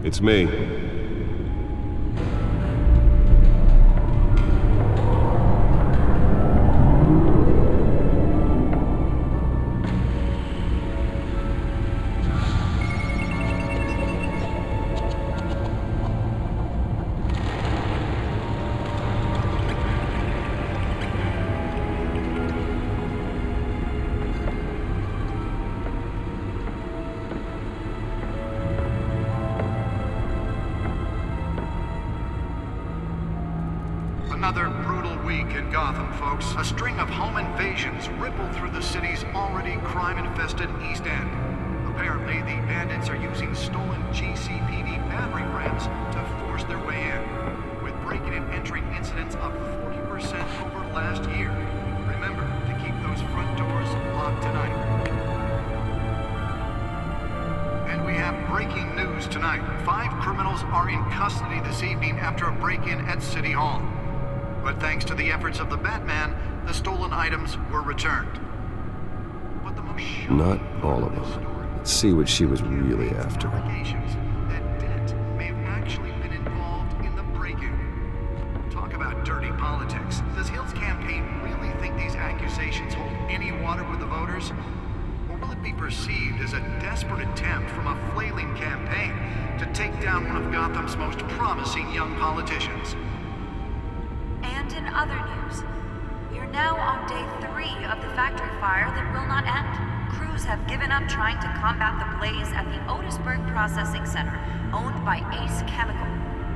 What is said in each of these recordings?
It's me. Another brutal week in Gotham, folks. A string of home invasions rippled through the city's already crime-infested East End. Apparently, the bandits are using stolen GCPD battery rams to force their way in, with breaking and entering incidents up 40% over last year. Remember to keep those front doors locked tonight. And we have breaking news tonight. 5 criminals are in custody this evening after a break-in at City Hall. But thanks to the efforts of the Batman, the stolen items were returned. But the most Not all of them. Let's see what she was really after. Allegations that Dent may have actually been involved in the break-in. Talk about dirty politics. Does Hill's campaign really think these accusations hold any water with the voters? Or will it be perceived as a desperate attempt from a flailing campaign to take down one of Gotham's most promising young politicians? And in other news, we're now on day 3 of the factory fire that will not end. Crews have given up trying to combat the blaze at the Otisburg Processing Center, owned by Ace Chemical.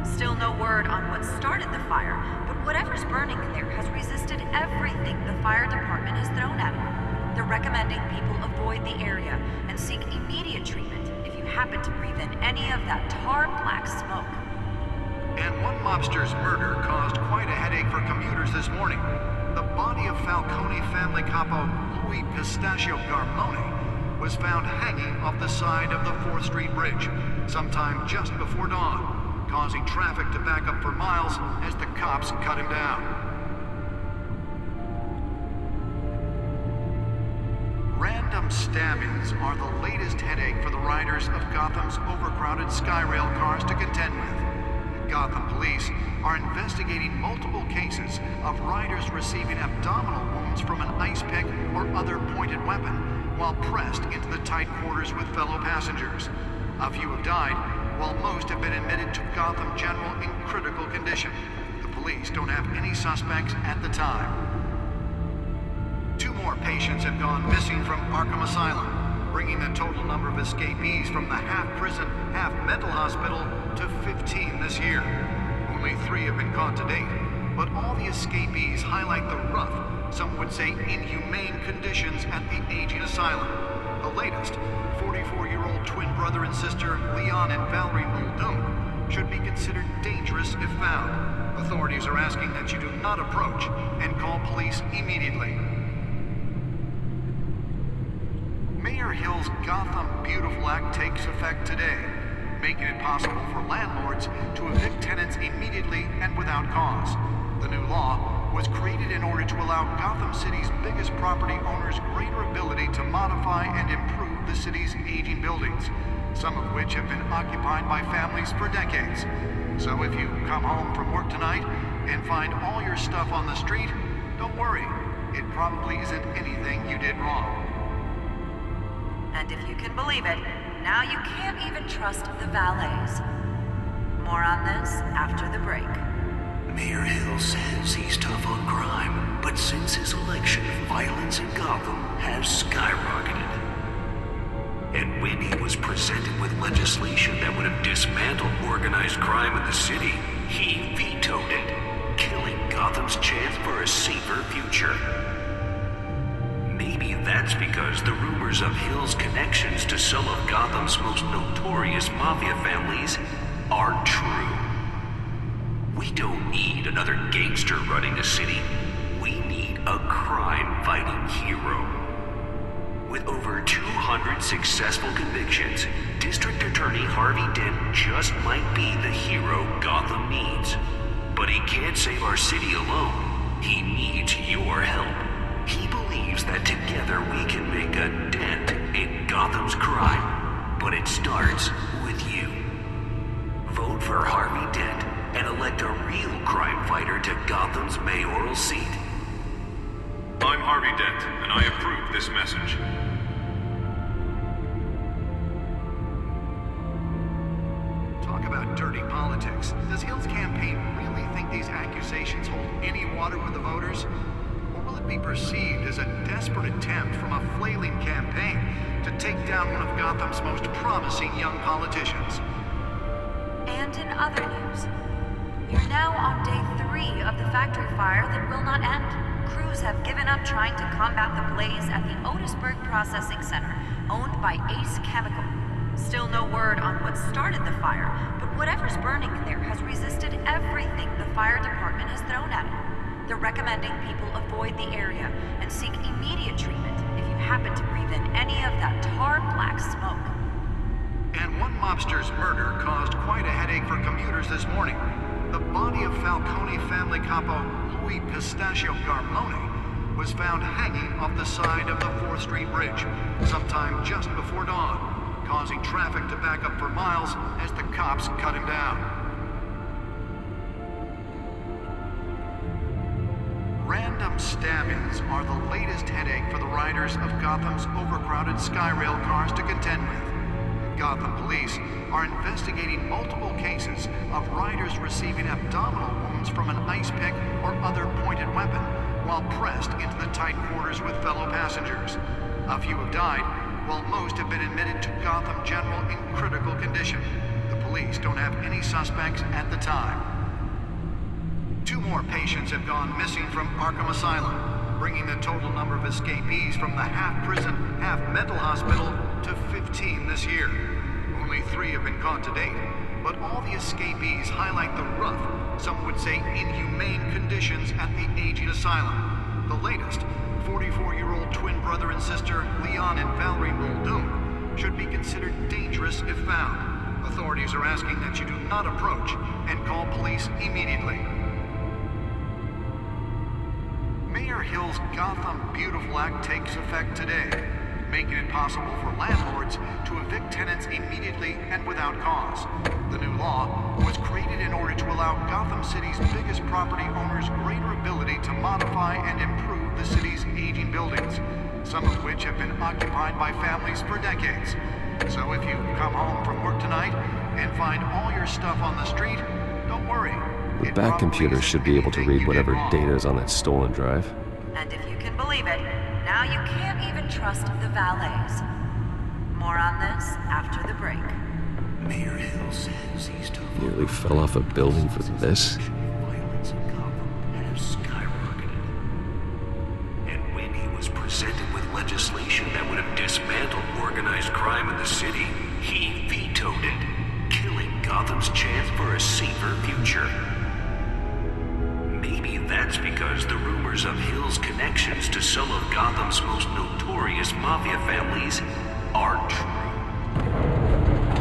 Still no word on what started the fire, but whatever's burning in there has resisted everything the fire department has thrown at it. They're recommending people avoid the area and seek immediate treatment if you happen to breathe in any of that tar black smoke. And one mobster's murder caused quite a headache for commuters this morning. The body of Falcone family capo Louis Pistachio Garmone was found hanging off the side of the 4th Street Bridge sometime just before dawn, causing traffic to back up for miles as the cops cut him down. Random stabbings are the latest headache for the riders of Gotham's overcrowded Skyrail cars to contend with. Gotham police are investigating multiple cases of riders receiving abdominal wounds from an ice pick or other pointed weapon while pressed into the tight quarters with fellow passengers. A few have died, while most have been admitted to Gotham General in critical condition. The police don't have any suspects at the time. 2 more patients have gone missing from Arkham Asylum, bringing the total number of escapees from the half-prison, half-mental hospital to 15 this year. Only 3 have been caught to date, but all the escapees highlight the rough, some would say inhumane conditions at the aging asylum. The latest, 44-year-old twin brother and sister Leon and Valerie Muldoon, should be considered dangerous if found. Authorities are asking that you do not approach and call police immediately. Mayor Hill's Gotham Beautiful Act takes effect today, making it possible for landlords to evict tenants immediately and without cause. The new law was created in order to allow Gotham City's biggest property owners greater ability to modify and improve the city's aging buildings, some of which have been occupied by families for decades. So if you come home from work tonight and find all your stuff on the street, don't worry. It probably isn't anything you did wrong. And if you can believe it, now you can't even trust the valets. More on this after the break. Mayor Hill says he's tough on crime, but since his election, violence in Gotham has skyrocketed. And when he was presented with legislation that would have dismantled organized crime in the city, he vetoed it, killing Gotham's chance for a safer future. Maybe that's because the rumors of Hill's connections to some of Gotham's most notorious mafia families are true. We don't need another gangster running the city. We need a crime-fighting hero. With over 200 successful convictions, District Attorney Harvey Dent just might be the hero Gotham needs. But he can't save our city alone. He needs your help. He believes that together we can make a dent in Gotham's crime. But it starts with you. Talk about dirty politics. Does Hill's campaign really think these accusations hold any water with the voters? Or will it be perceived as a desperate attempt from a flailing campaign to take down one of Gotham's most promising young politicians? And in other news, you're now on day 3 of the factory fire that will not end. Crews have given up trying to combat the blaze at the Otisburg Processing Center, owned by Ace Chemical. Still no word on what started the fire, but whatever's burning in there has resisted everything the fire department has thrown at it. They're recommending people avoid the area and seek immediate treatment if you happen to breathe in any of that tar black smoke. And one mobster's murder caused quite a headache for commuters this morning. The body of Falcone family capo Louis Pistachio Garmone was found hanging off the side of the 4th Street Bridge sometime just before dawn, causing traffic to back up for miles as the cops cut him down. Random stabbings are the latest headache for the riders of Gotham's overcrowded Skyrail cars to contend with. Gotham police are investigating multiple cases of riders receiving abdominal wounds from an ice pick or other pointed weapon while pressed into the tight quarters with fellow passengers. A few have died, while most have been admitted to Gotham General in critical condition. The police don't have any suspects at the time. 2 more patients have gone missing from Arkham Asylum, bringing the total number of escapees from the half-prison, half-mental hospital to 15 this year. Only 3 have been caught to date, but all the escapees highlight the rough, some would say inhumane conditions at the aging asylum. The latest, 44-year-old twin brother and sister Leon and Valerie Muldoon, should be considered dangerous if found. Authorities are asking that you do not approach and call police immediately. Mayor Hill's Gotham Beautiful Act takes effect today, making it possible for landlords to evict tenants immediately and without cause. The new law was created in order to allow Gotham City's biggest property owners greater ability to modify and improve the city's aging buildings, some of which have been occupied by families for decades. So if you come home from work tonight and find all your stuff on the street, don't worry. The back computer should be able to read whatever data is on that stolen drive. And if you can believe it, now you can't even trust the valets. More on this after the break. Mayor Hill says he's tough. Nearly fell off a building for this. Violence in Gotham has skyrocketed. And when he was presented with legislation that would have dismantled organized crime in the city, he vetoed it, killing Gotham's chance for a safer future. Maybe that's because the rumors of Hill's connections to some of Gotham's most notorious mafia families are true.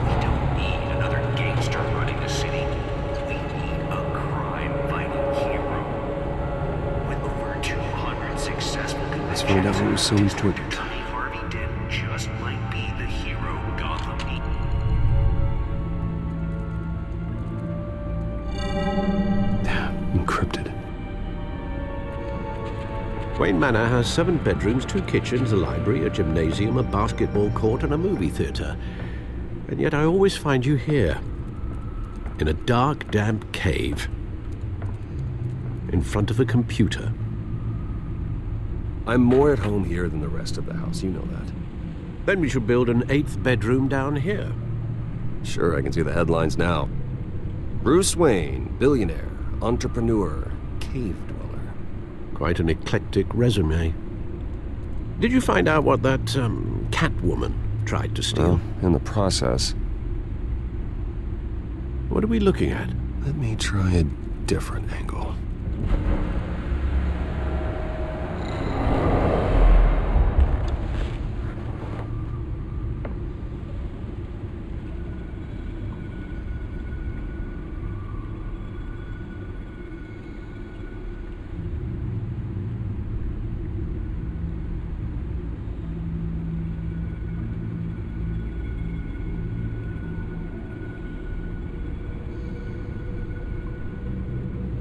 We don't need another gangster running the city. We need a crime-fighting hero. With over 200 successful convictions, Let's find out who was so important. Tony Harvey Dent just might be the hero Gotham needs. Encrypted. Wayne Manor has 7 bedrooms, 2 kitchens, a library, a gymnasium, a basketball court, and a movie theater. And yet I always find you here, in a dark, damp cave, in front of a computer. I'm more at home here than the rest of the house, you know that. Then we should build an 8th bedroom down here. Sure, I can see the headlines now. Bruce Wayne, billionaire, entrepreneur, cave dweller. Quite an eclectic resume. Did you find out what that, Catwoman tried to steal? Well, in the process. What are we looking at? Let me try a different angle.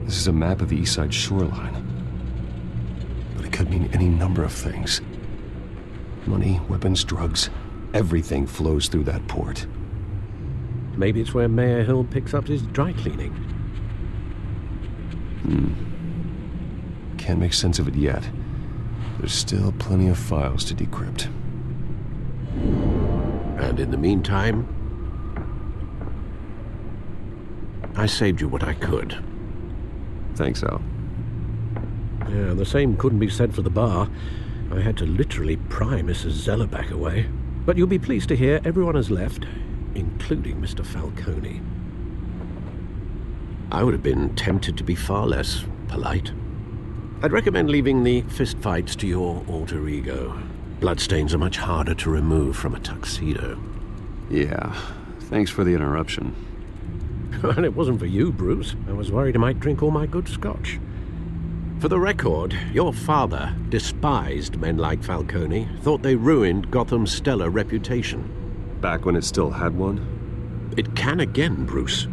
This is a map of the East Side shoreline. But it could mean any number of things. Money, weapons, drugs, everything flows through that port. Maybe it's where Mayor Hill picks up his dry cleaning. Can't make sense of it yet. There's still plenty of files to decrypt. And in the meantime, I saved you what I could. Thanks, Al. Yeah, the same couldn't be said for the bar. I had to literally pry Mrs. Zellerback away. But you'll be pleased to hear everyone has left, including Mr. Falcone. I would have been tempted to be far less polite. I'd recommend leaving the fistfights to your alter ego. Bloodstains are much harder to remove from a tuxedo. Yeah, thanks for the interruption. And it wasn't for you, Bruce. I was worried I might drink all my good scotch. For the record, your father despised men like Falcone, thought they ruined Gotham's stellar reputation. Back when it still had one? It can again, Bruce.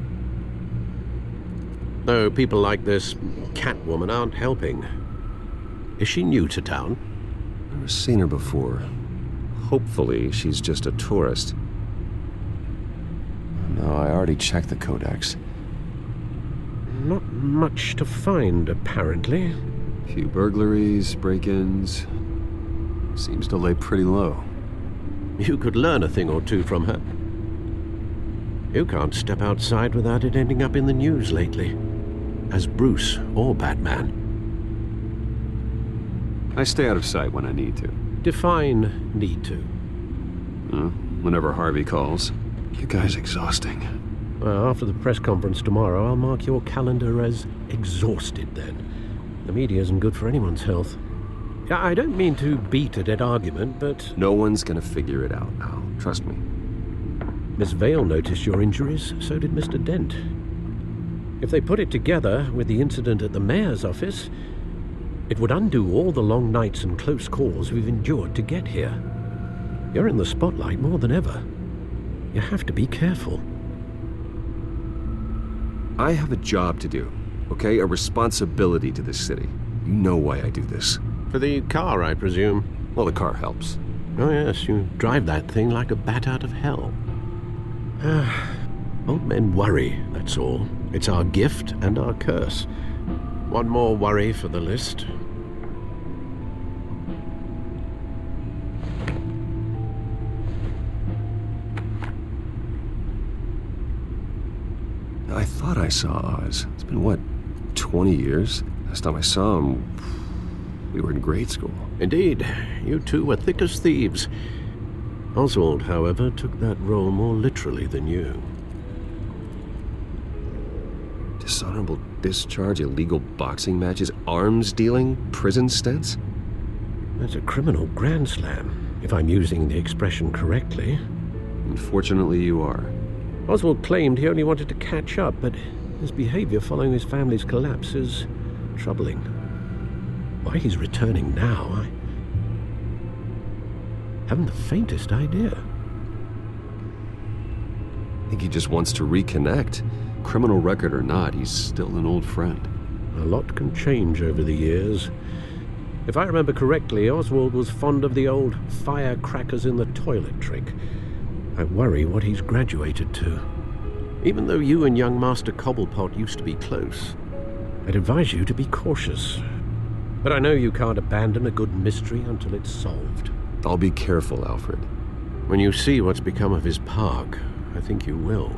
Though people like this Catwoman aren't helping. Is she new to town? Never seen her before. Hopefully, she's just a tourist. No, I already checked the codex. Not much to find, apparently. Few burglaries, break-ins. Seems to lay pretty low. You could learn a thing or two from her. You can't step outside without it ending up in the news lately. As Bruce or Batman. I stay out of sight when I need to. Define need to. Whenever Harvey calls. You guys exhausting. Well, after the press conference tomorrow, I'll mark your calendar as exhausted then. The media isn't good for anyone's health. I don't mean to beat a dead argument, but... No one's gonna figure it out, Al. Trust me. Miss Vale noticed your injuries, so did Mr. Dent. If they put it together with the incident at the mayor's office, it would undo all the long nights and close calls we've endured to get here. You're in the spotlight more than ever. You have to be careful. I have a job to do, okay? A responsibility to this city. You know why I do this. For the car, I presume. Well, the car helps. Oh yes, you drive that thing like a bat out of hell. Old men worry, that's all. It's our gift and our curse. One more worry for the list. I thought I saw Oz. It's been, what, 20 years? Last time I saw him, we were in grade school. Indeed, you two were thick as thieves. Oswald, however, took that role more literally than you. Dishonorable discharge, illegal boxing matches, arms dealing, prison stints? That's a criminal grand slam, if I'm using the expression correctly. Unfortunately, you are. Oswald claimed he only wanted to catch up, but his behavior following his family's collapse is troubling. Why he's returning now, I haven't the faintest idea. I think he just wants to reconnect. Criminal record or not, he's still an old friend. A lot can change over the years. If I remember correctly, Oswald was fond of the old firecrackers in the toilet trick. I worry what he's graduated to. Even though you and young Master Cobblepot used to be close, I'd advise you to be cautious. But I know you can't abandon a good mystery until it's solved. I'll be careful, Alfred. When you see what's become of his park, I think you will.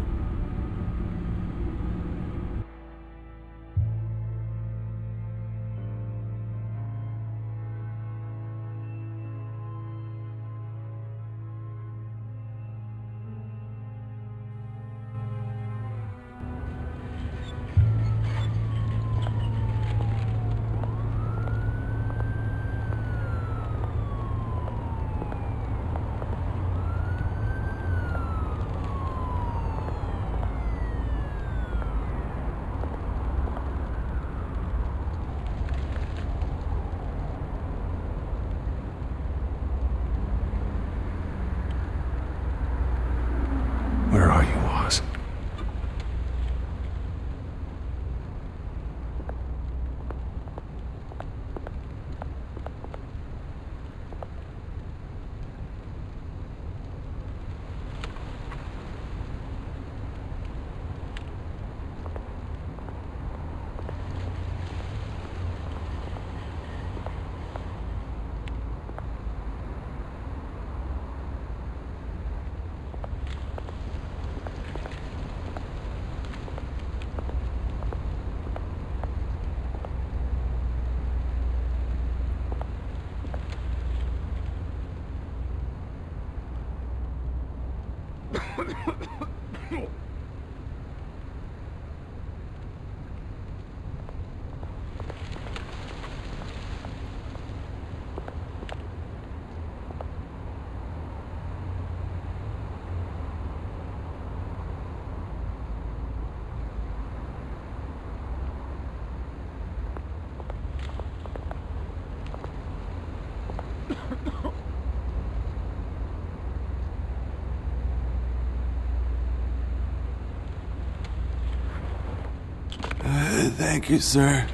Thank you, sir.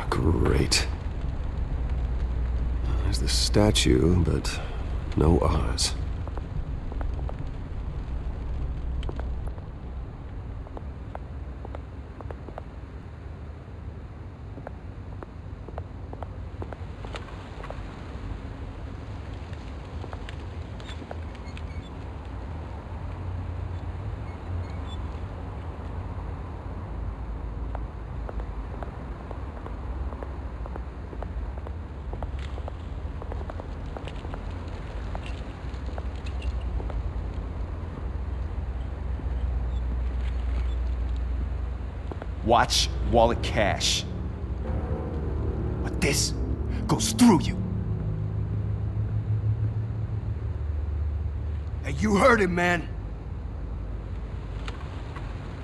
Great. There's the statue, but no Oz. Watch wallet cash. But this goes through you. Hey, you heard him, man.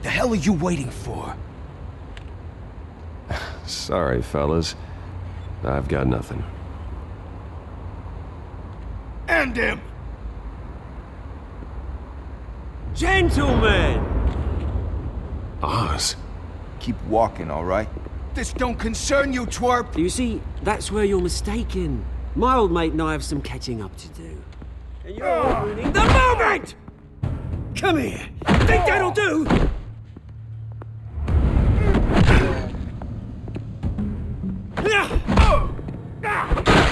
The hell are you waiting for? Sorry, fellas. I've got nothing. End him! Gentlemen! Oz? Keep walking, all right? This don't concern you, twerp! You see, that's where you're mistaken. My old mate and I have some catching up to do. And you're ruining the moment! Come here! Think that'll do?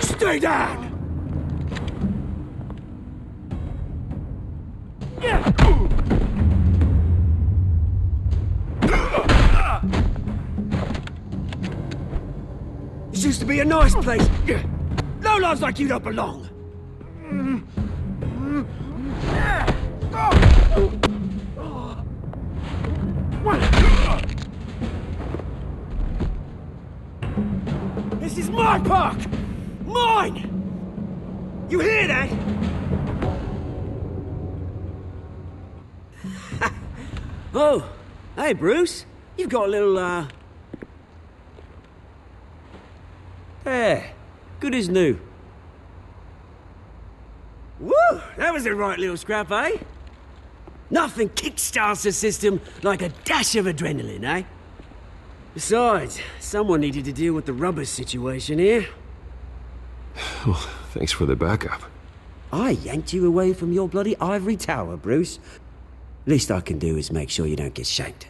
Stay down! This used to be a nice place. Lowlifes like you don't belong. This is my park! Mine! You hear that? Oh, hey Bruce. You've got a little, There. Good as new. Woo! That was a right little scrap, eh? Nothing kickstarts the system like a dash of adrenaline, eh? Besides, someone needed to deal with the rubber situation here. Well, thanks for the backup. I yanked you away from your bloody ivory tower, Bruce. Least I can do is make sure you don't get shanked.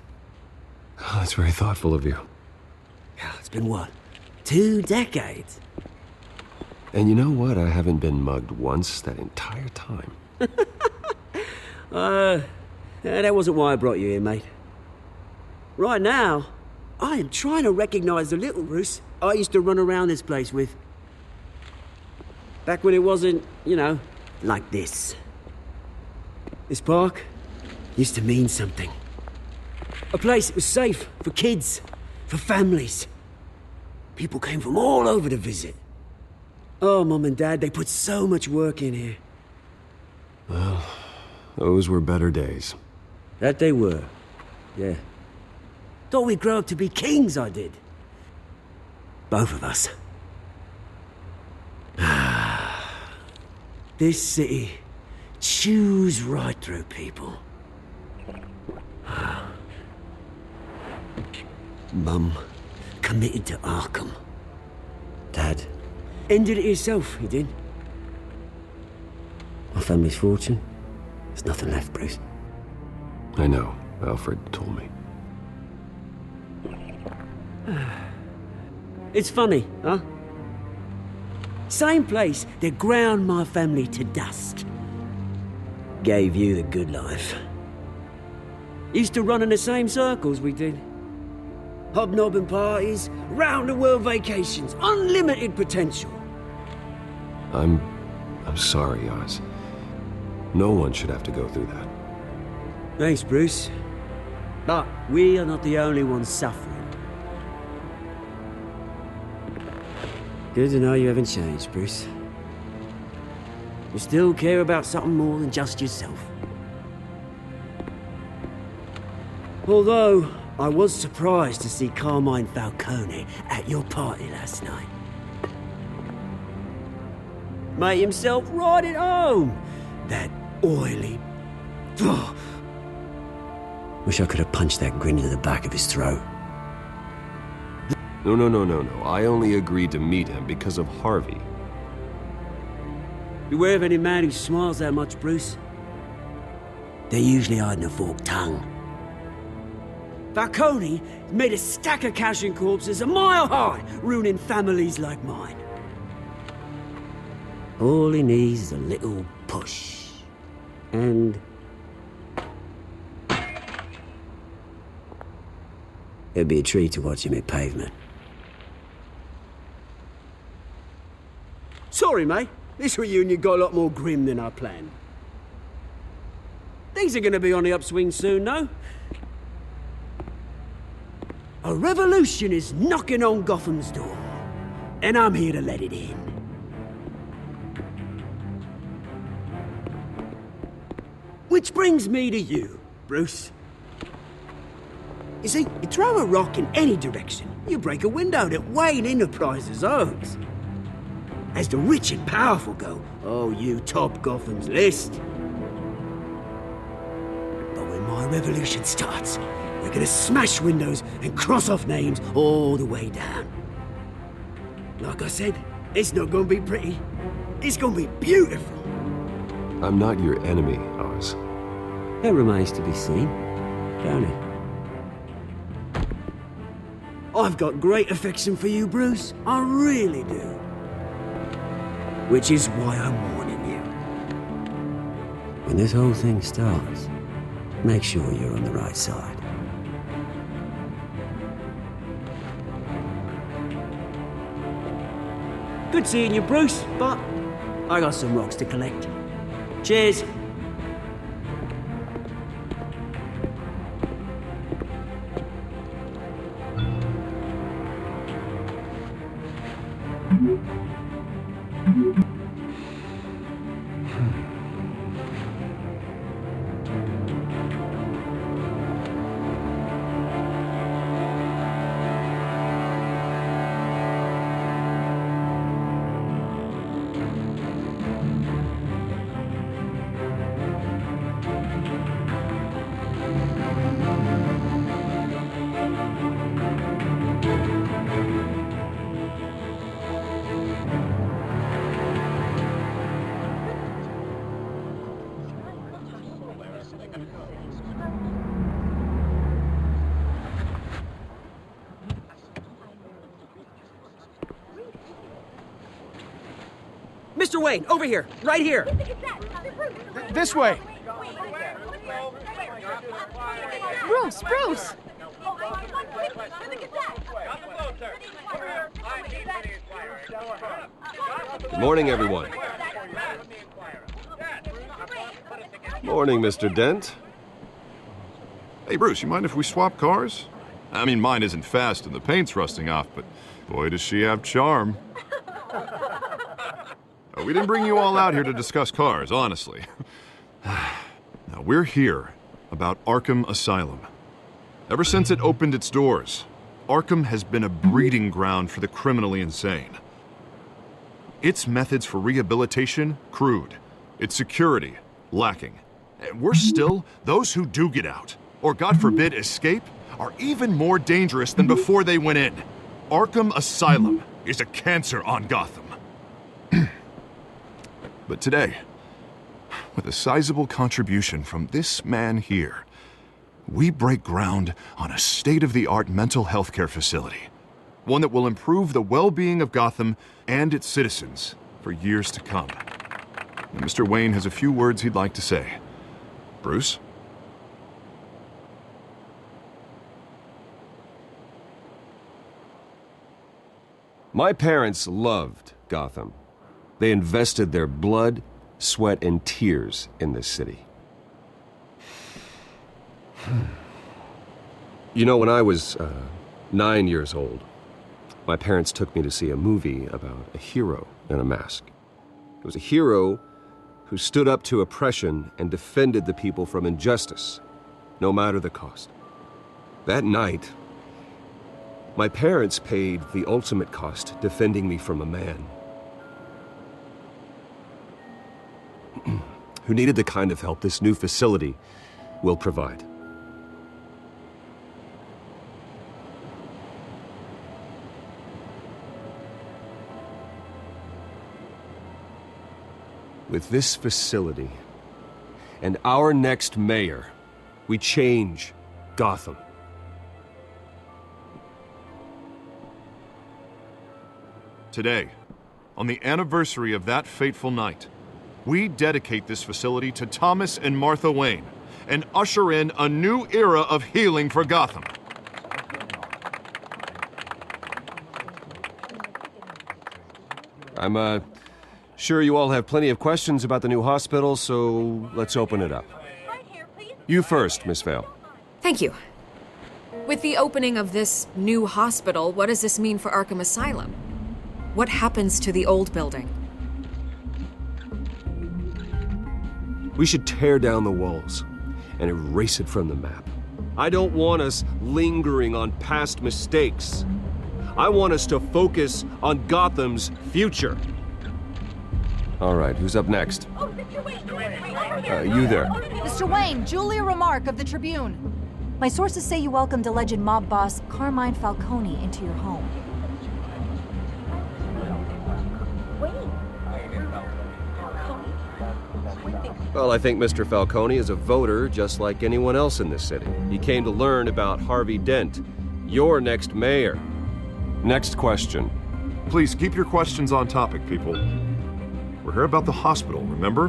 Oh, that's very thoughtful of you. Yeah, it's been what? 2 decades? And you know what? I haven't been mugged once that entire time. That wasn't why I brought you here, mate. Right now, I am trying to recognize the little Bruce I used to run around this place with. Back when it wasn't, you know, like this. This park used to mean something. A place that was safe for kids, for families. People came from all over to visit. Oh, Mum and Dad, they put so much work in here. Well, those were better days. That they were, yeah. Thought we'd grow up to be kings, I did. Both of us. This city chews right through people. Mum committed to Arkham. Dad ended it himself, he did. My family's fortune, there's nothing left, Bruce. I know. Alfred told me. It's funny, huh? Same place that ground my family to dust. Gave you the good life. Used to run in the same circles we did. Hobnobbing parties, round-the-world vacations, unlimited potential. I'm sorry, Oz. No one should have to go through that. Thanks, Bruce. But we are not the only ones suffering. Good to know you haven't changed, Bruce. You still care about something more than just yourself. Although, I was surprised to see Carmine Falcone at your party last night. Made himself right at home. That oily... Ugh. Wish I could have punched that grin into the back of his throat. No. I only agreed to meet him because of Harvey. Beware of any man who smiles that much, Bruce. They're usually hiding a forked tongue. Falcone made a stack of cash and corpses a mile high, ruining families like mine. All he needs is a little push. And... it'd be a treat to watch him hit pavement. Sorry, mate. This reunion got a lot more grim than I planned. Things are gonna be on the upswing soon, no? A revolution is knocking on Gotham's door, and I'm here to let it in. Which brings me to you, Bruce. You see, you throw a rock in any direction, you break a window that Wayne Enterprises owns. As the rich and powerful go, oh, you top Gotham's list. But when my revolution starts, we're gonna smash windows and cross off names all the way down. Like I said, it's not gonna be pretty. It's gonna be beautiful. I'm not your enemy, Oz. That remains to be seen, don't it? I've got great affection for you, Bruce. I really do. Which is why I'm warning you. When this whole thing starts, make sure you're on the right side. Good seeing you, Bruce, but I got some rocks to collect. Cheers. Mr. Wayne, over here, right here. This way. Bruce! Good morning, everyone. Morning, Mr. Dent. Hey, Bruce, you mind if we swap cars? I mean, mine isn't fast and the paint's rusting off, but boy, does she have charm. We didn't bring you all out here to discuss cars, honestly. Now, we're here about Arkham Asylum. Ever since it opened its doors, Arkham has been a breeding ground for the criminally insane. Its methods for rehabilitation, crude. Its security, lacking. And worse still, those who do get out, or God forbid escape, are even more dangerous than before they went in. Arkham Asylum is a cancer on Gotham. But today, with a sizable contribution from this man here, We break ground on a state-of-the-art mental health care facility. One that will improve the well-being of Gotham and its citizens for years to come. And Mr. Wayne has a few words he'd like to say. Bruce? My parents loved Gotham. They invested their blood, sweat, and tears in this city. You know, when I was 9 years old, my parents took me to see a movie about a hero in a mask. It was a hero who stood up to oppression and defended the people from injustice, no matter the cost. That night, my parents paid the ultimate cost defending me from a man who needed the kind of help this new facility will provide. With this facility and our next mayor, we change Gotham. Today, on the anniversary of that fateful night, we dedicate this facility to Thomas and Martha Wayne and usher in a new era of healing for Gotham. I'm sure you all have plenty of questions about the new hospital, so let's open it up. You first, Miss Vale. Thank you. With the opening of this new hospital, what does this mean for Arkham Asylum? What happens to the old building? We should tear down the walls and erase it from the map. I don't want us lingering on past mistakes. I want us to focus on Gotham's future. All right, who's up next? You there. Mr. Wayne, Julia Remark of the Tribune. My sources say you welcomed alleged mob boss Carmine Falcone into your home. Well, I think Mr. Falcone is a voter just like anyone else in this city. He came to learn about Harvey Dent, your next mayor. Next question. Please keep your questions on topic, people. We're here about the hospital, remember?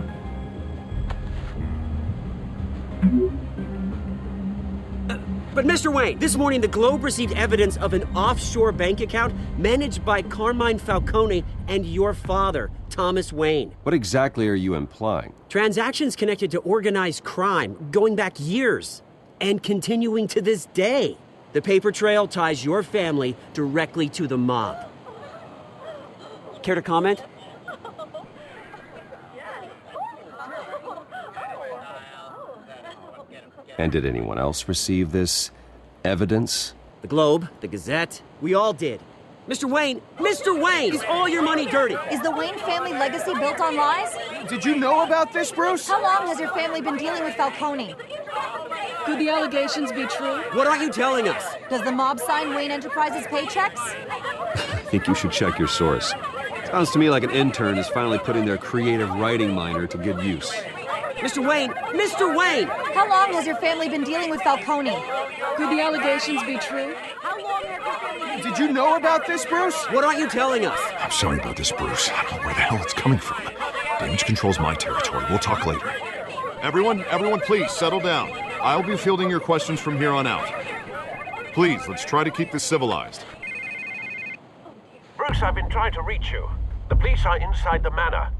But Mr. Wayne, this morning the Globe received evidence of an offshore bank account managed by Carmine Falcone and your father, Thomas Wayne. What exactly are you implying? Transactions connected to organized crime going back years and continuing to this day. The paper trail ties your family directly to the mob. Care to comment? And did anyone else receive this evidence? The Globe, the Gazette, we all did. Mr. Wayne, is all your money dirty? Is the Wayne family legacy built on lies? Did you know about this, Bruce? How long has your family been dealing with Falcone? Could the allegations be true? What aren't you telling us? Does the mob sign Wayne Enterprises paychecks? I think you should check your source. Sounds to me like an intern is finally putting their creative writing minor to good use. Mr. Wayne! How long has your family been dealing with Falcone? Could the allegations be true? Did you know about this, Bruce? What aren't you telling us? I'm sorry about this, Bruce. I don't know where the hell it's coming from. Damage control's my territory. We'll talk later. Everyone, please settle down. I'll be fielding your questions from here on out. Please, let's try to keep this civilized. Bruce, I've been trying to reach you. The police are inside the manor.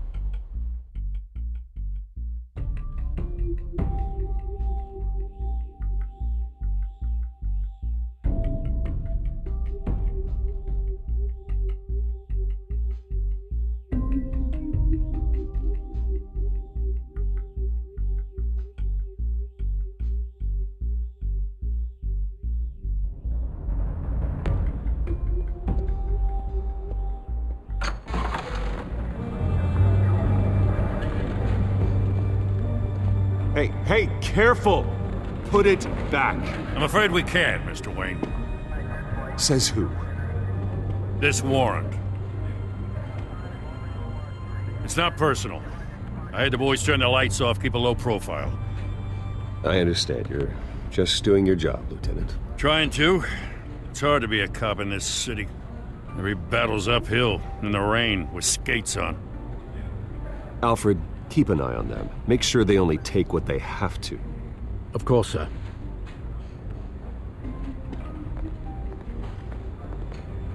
Hey, careful! Put it back. I'm afraid we can't, Mr. Wayne. Says who? This warrant. It's not personal. I had the boys turn the lights off, keep a low profile. I understand. Just doing your job, Lieutenant. Trying to. It's hard to be a cop in this city. Every battle's uphill, in the rain, with skates on. Alfred, keep an eye on them. Make sure they only take what they have to. Of course, sir.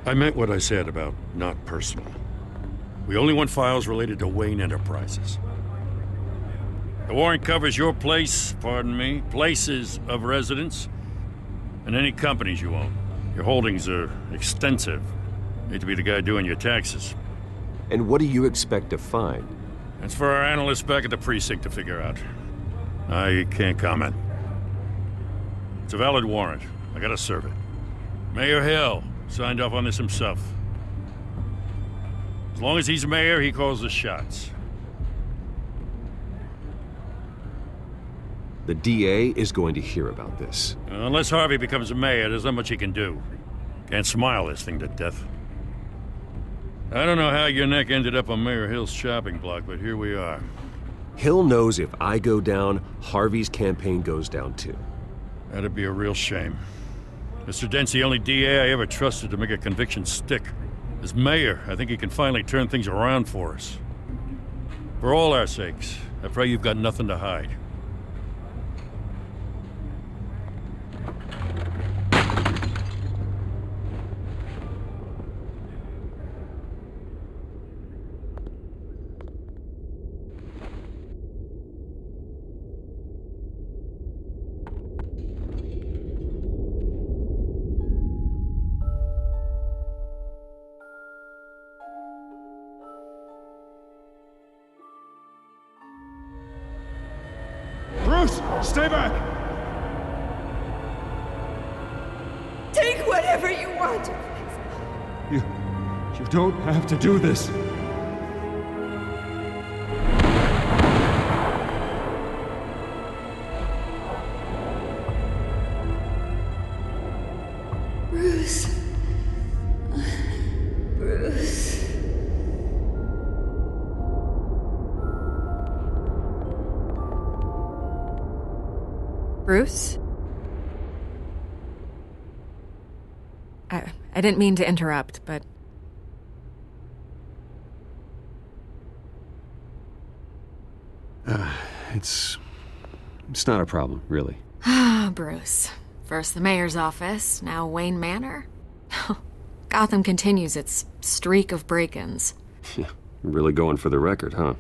I meant what I said about not personal. We only want files related to Wayne Enterprises. The warrant covers your place, pardon me, places of residence, and any companies you own. Your holdings are extensive. Need to be the guy doing your taxes. And what do you expect to find? That's for our analysts back at the precinct to figure out. I can't comment. It's a valid warrant. I gotta serve it. Mayor Hill signed off on this himself. As long as he's mayor, he calls the shots. The DA is going to hear about this. Unless Harvey becomes mayor, there's not much he can do. Can't smile this thing to death. I don't know how your neck ended up on Mayor Hill's shopping block, but here we are. Hill knows if I go down, Harvey's campaign goes down too. That'd be a real shame. Mr. Dent's the only DA I ever trusted to make a conviction stick. As mayor, I think he can finally turn things around for us. For all our sakes, I pray you've got nothing to hide. Bruce, stay back! Take whatever you want. You don't have to do this. Bruce. Bruce. Bruce? I didn't mean to interrupt, but... It's not a problem, really. Ah, Bruce. First the mayor's office, now Wayne Manor. Gotham continues its streak of break-ins. Yeah, really going for the record, huh?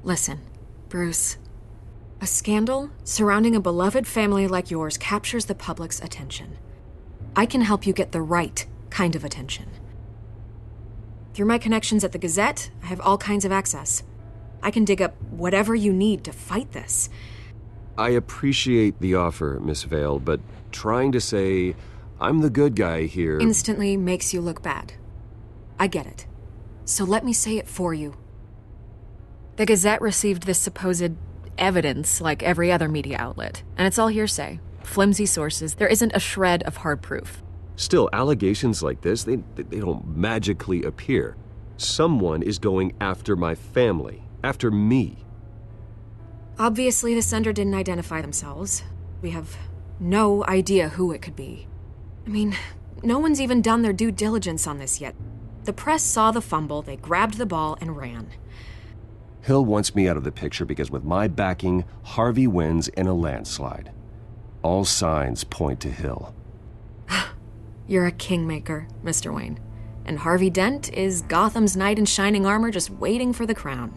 Listen, Bruce. A scandal surrounding a beloved family like yours captures the public's attention. I can help you get the right kind of attention. Through my connections at the Gazette, I have all kinds of access. I can dig up whatever you need to fight this. I appreciate the offer, Miss Vale, but trying to say I'm the good guy here... instantly makes you look bad. I get it. So let me say it for you. The Gazette received this supposed evidence like every other media outlet, and it's all hearsay. Flimsy sources. There isn't a shred of hard proof. Still, allegations like this, they don't magically appear. Someone is going after my family, after me. Obviously, the sender didn't identify themselves. We have no idea who it could be. I mean, no one's even done their due diligence on this yet. The press saw the fumble, they grabbed the ball and ran. Hill wants me out of the picture because with my backing, Harvey wins in a landslide. All signs point to Hill. You're a kingmaker, Mr. Wayne. And Harvey Dent is Gotham's knight in shining armor just waiting for the crown.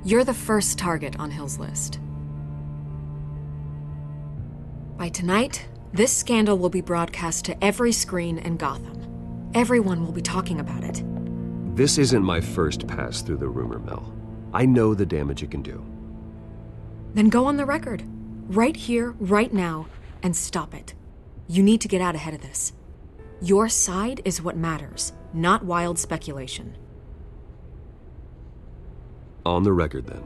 You're the first target on Hill's list. By tonight, this scandal will be broadcast to every screen in Gotham. Everyone will be talking about it. This isn't my first pass through the rumor mill. I know the damage it can do. Then go on the record. Right here, right now, and stop it. You need to get out ahead of this. Your side is what matters, not wild speculation. On the record, then.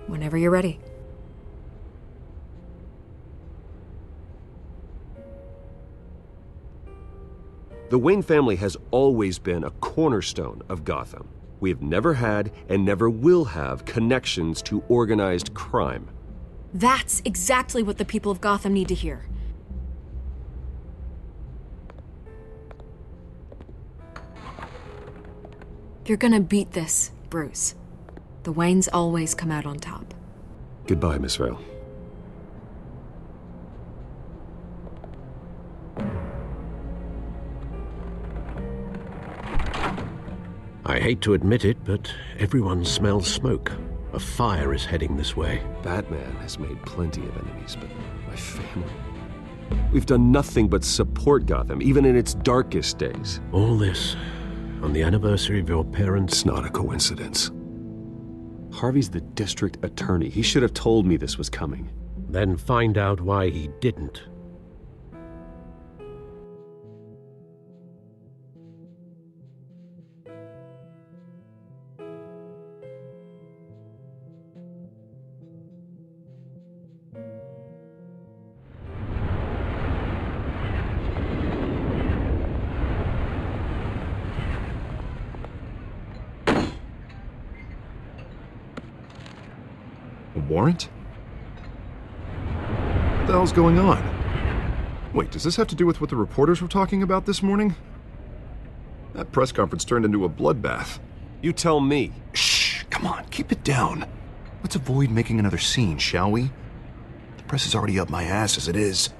Whenever you're ready. The Wayne family has always been a cornerstone of Gotham. We have never had and never will have connections to organized crime. That's exactly what the people of Gotham need to hear. You're gonna beat this, Bruce. The Waynes always come out on top. Goodbye, Miss Vale. I hate to admit it, but everyone smells smoke. A fire is heading this way. Batman has made plenty of enemies, but my family... We've done nothing but support Gotham, even in its darkest days. All this on the anniversary of your parents'... It's not a coincidence. Harvey's the district attorney. He should have told me this was coming. Then find out why he didn't. A warrant? What the hell's going on? Wait, does this have to do with what the reporters were talking about this morning? That press conference turned into a bloodbath. You tell me. Shh, come on, keep it down. Let's avoid making another scene, shall we? The press is already up my ass as it is.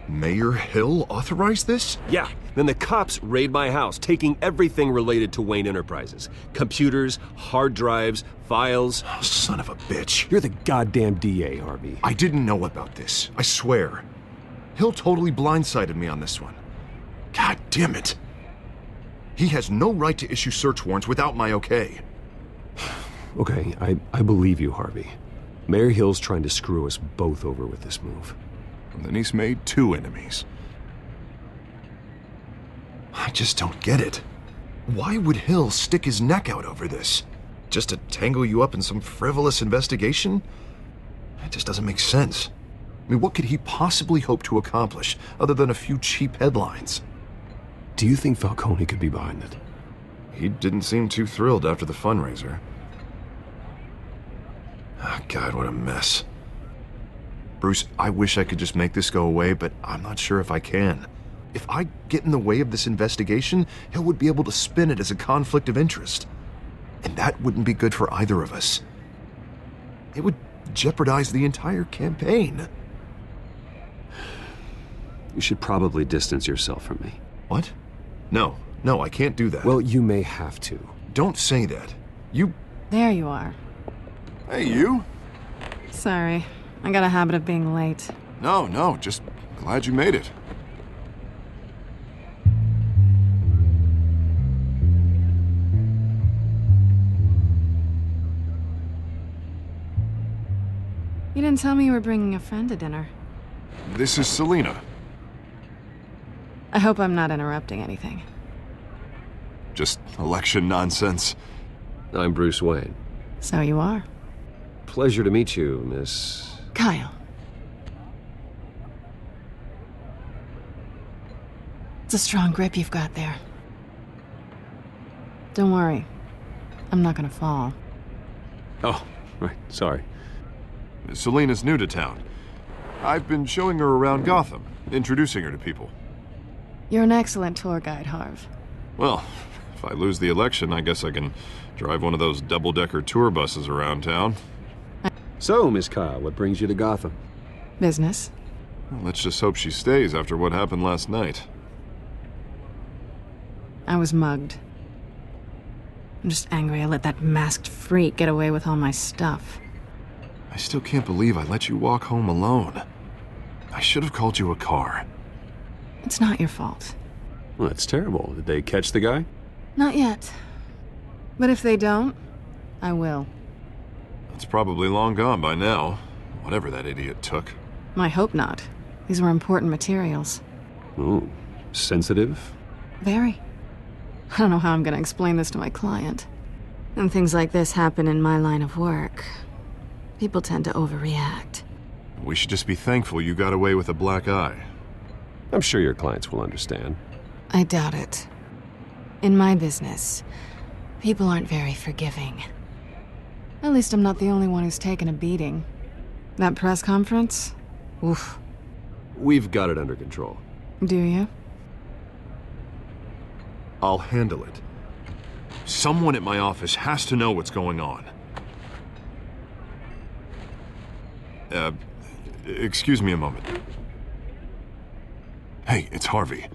Mayor Hill authorized this? Yeah, then the cops raid my house, taking everything related to Wayne Enterprises. Computers, hard drives, files. Oh, son of a bitch. You're the goddamn DA, Harvey. I didn't know about this, I swear. Hill totally blindsided me on this one. God damn it. He has no right to issue search warrants without my okay. Okay, I believe you, Harvey. Mayor Hill's trying to screw us both over with this move. And then he's made two enemies. I just don't get it. Why would Hill stick his neck out over this? Just to tangle you up in some frivolous investigation? It just doesn't make sense. I mean, what could he possibly hope to accomplish other than a few cheap headlines? Do you think Falcone could be behind it? He didn't seem too thrilled after the fundraiser. Ah, God, what a mess. Bruce, I wish I could just make this go away, but I'm not sure if I can. If I get in the way of this investigation, Hill would be able to spin it as a conflict of interest. And that wouldn't be good for either of us. It would jeopardize the entire campaign. You should probably distance yourself from me. What? No, I can't do that. Well, you may have to. Don't say that. You... There you are. Hey, you? Sorry. I got a habit of being late. No, just glad you made it. You didn't tell me you were bringing a friend to dinner. This is Selina. I hope I'm not interrupting anything. Just election nonsense. I'm Bruce Wayne. So you are. Pleasure to meet you, Miss... Kyle. It's a strong grip you've got there. Don't worry. I'm not gonna fall. Oh, right, sorry. Selina's new to town. I've been showing her around Gotham, introducing her to people. You're an excellent tour guide, Harv. Well, if I lose the election, I guess I can drive one of those double-decker tour buses around town. So, Miss Kyle, what brings you to Gotham? Business. Well, let's just hope she stays after what happened last night. I was mugged. I'm just angry I let that masked freak get away with all my stuff. I still can't believe I let you walk home alone. I should have called you a car. It's not your fault. Well, that's terrible. Did they catch the guy? Not yet. But if they don't, I will. It's probably long gone by now, whatever that idiot took. I hope not. These were important materials. Ooh, sensitive? Very. I don't know how I'm gonna explain this to my client. And things like this happen in my line of work. People tend to overreact. We should just be thankful you got away with a black eye. I'm sure your clients will understand. I doubt it. In my business, people aren't very forgiving. At least I'm not the only one who's taken a beating. That press conference? Oof. We've got it under control. Do you? I'll handle it. Someone at my office has to know what's going on. Excuse me a moment. Hey, it's Harvey.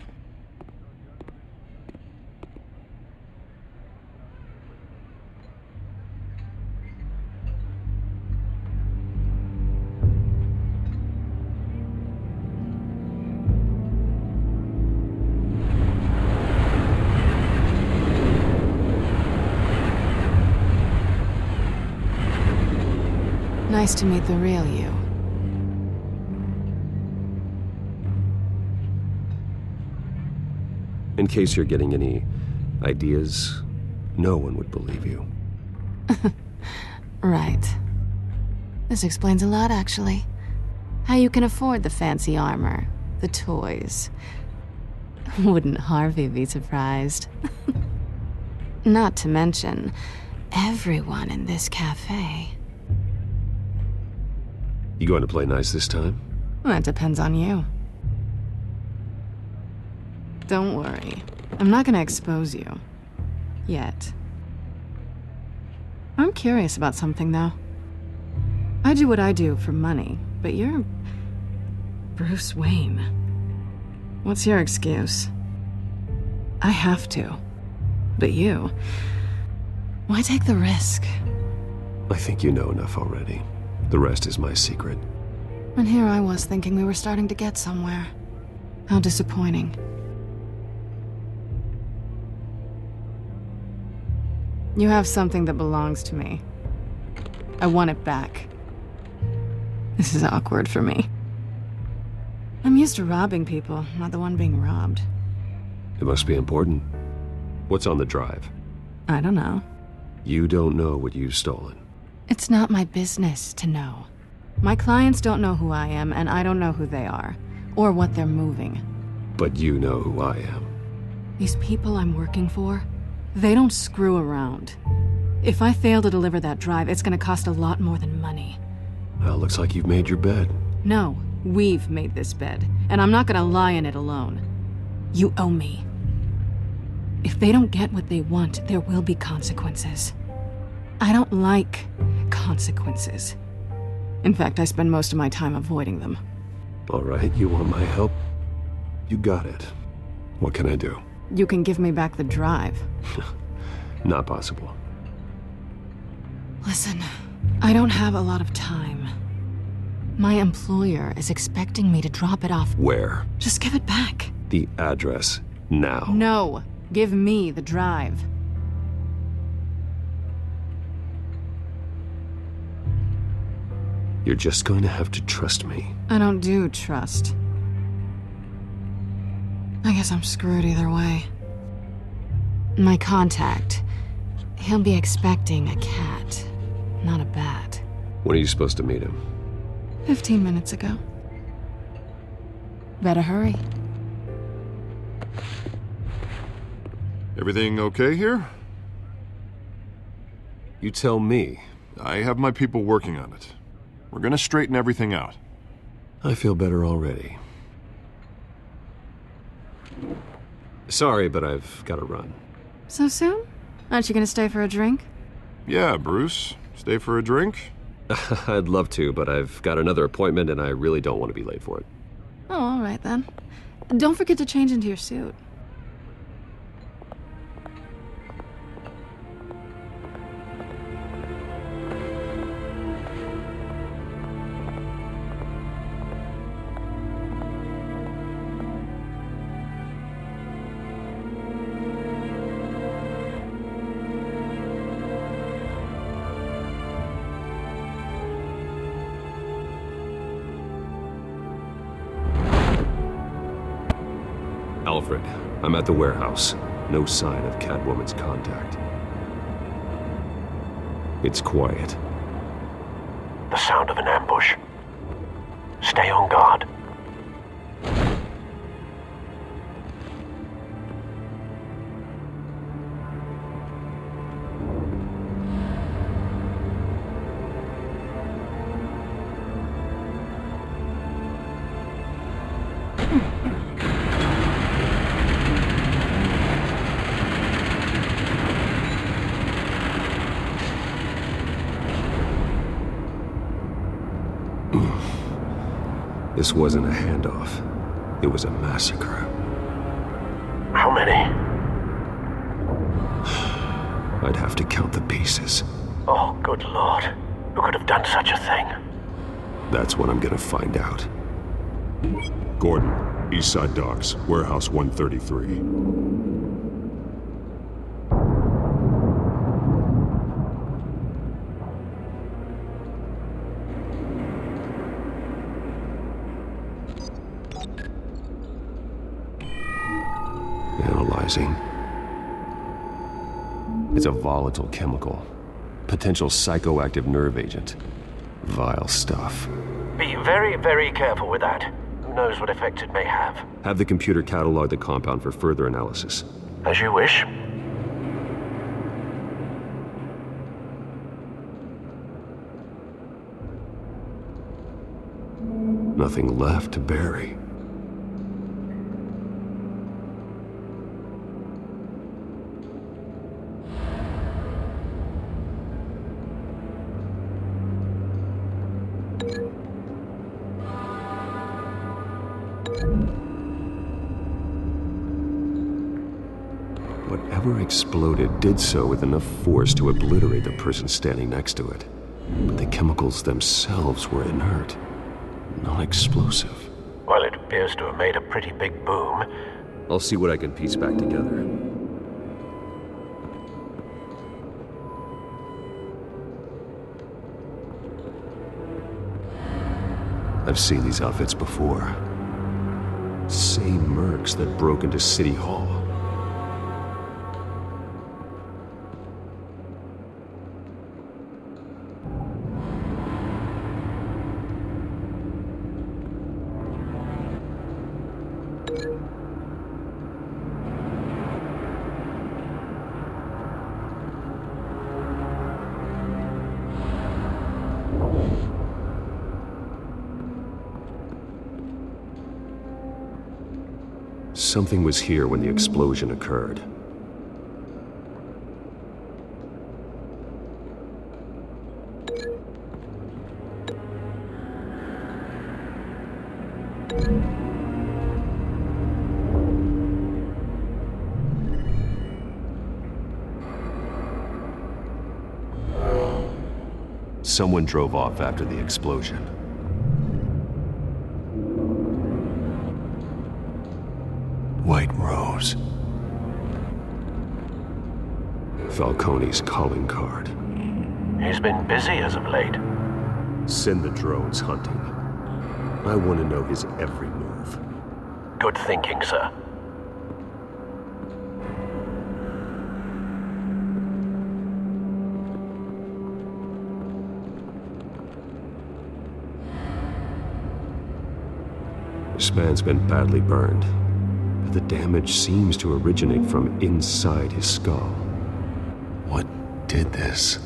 Nice to meet the real you. In case you're getting any ideas, no one would believe you. Right. This explains a lot, actually. How you can afford the fancy armor, the toys. Wouldn't Harvey be surprised? Not to mention, everyone in this cafe. You going to play nice this time? Well, that depends on you. Don't worry. I'm not gonna expose you. Yet. I'm curious about something, though. I do what I do for money, but you're... Bruce Wayne. What's your excuse? I have to. But you... Why take the risk? I think you know enough already. The rest is my secret. And here I was thinking we were starting to get somewhere. How disappointing. You have something that belongs to me. I want it back. This is awkward for me. I'm used to robbing people, not the one being robbed. It must be important. What's on the drive? I don't know. You don't know what you've stolen. It's not my business to know. My clients don't know who I am, and I don't know who they are, or what they're moving. But you know who I am. These people I'm working for, they don't screw around. If I fail to deliver that drive, it's gonna cost a lot more than money. Well, looks like you've made your bed. No, we've made this bed, and I'm not gonna lie in it alone. You owe me. If they don't get what they want, there will be consequences. I don't like consequences. In fact, I spend most of my time avoiding them. All right, you want my help? You got it. What can I do? You can give me back the drive. Not possible. Listen, I don't have a lot of time. My employer is expecting me to drop it off. Where? Just give it back. The address, now. No, give me the drive. You're just going to have to trust me. I don't do trust. I guess I'm screwed either way. My contact, he'll be expecting a cat, not a bat. When are you supposed to meet him? 15 minutes ago. Better hurry. Everything okay here? You tell me. I have my people working on it. We're gonna straighten everything out. I feel better already. Sorry, but I've got to run. So soon? Aren't you gonna stay for a drink? Yeah, Bruce. Stay for a drink? I'd love to, but I've got another appointment and I really don't want to be late for it. Oh, all right then. Don't forget to change into your suit. Alfred, I'm at the warehouse. No sign of Catwoman's contact. It's quiet. The sound of an ambush. Stay on guard. This wasn't a handoff. It was a massacre. How many? I'd have to count the pieces. Oh, good Lord. Who could have done such a thing? That's what I'm gonna find out. Gordon, Eastside Docks, Warehouse 133. Analyzing. It's a volatile chemical. Potential psychoactive nerve agent. Vile stuff. Be very, very careful with that. Who knows what effect it may have. Have the computer catalog the compound for further analysis. As you wish. Nothing left to bury. Whatever exploded did so with enough force to obliterate the person standing next to it. But the chemicals themselves were inert, non-explosive. Well, it appears to have made a pretty big boom. I'll see what I can piece back together. I've seen these outfits before. Same mercs that broke into City Hall. Something was here when the explosion occurred. Someone drove off after the explosion. White Rose. Falcone's calling card. He's been busy as of late. Send the drones hunting. I want to know his every move. Good thinking, sir. This man's been badly burned. The damage seems to originate from inside his skull. What did this?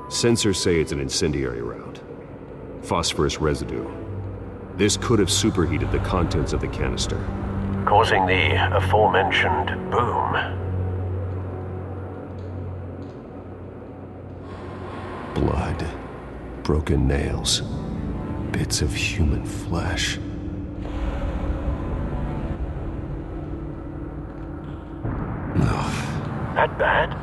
Sensors say it's an incendiary round. Phosphorus residue. This could have superheated the contents of the canister, causing the aforementioned boom. Blood, broken nails, bits of human flesh. Ugh. That bad?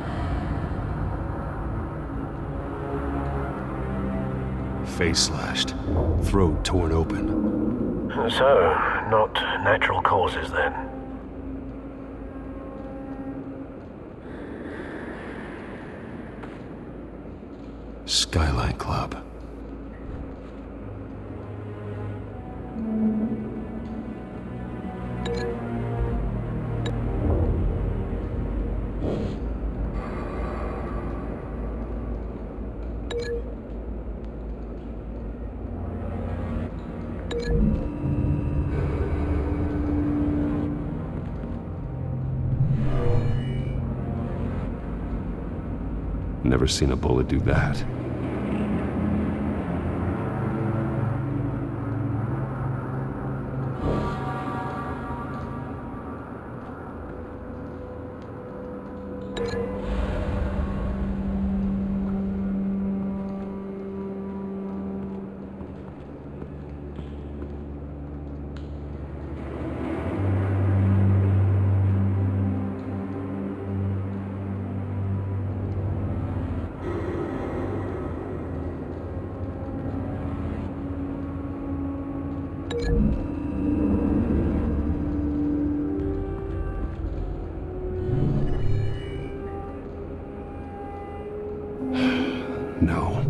Face slashed, throat torn open. So, not natural causes then. Skyline Club. Never seen a bullet do that. No.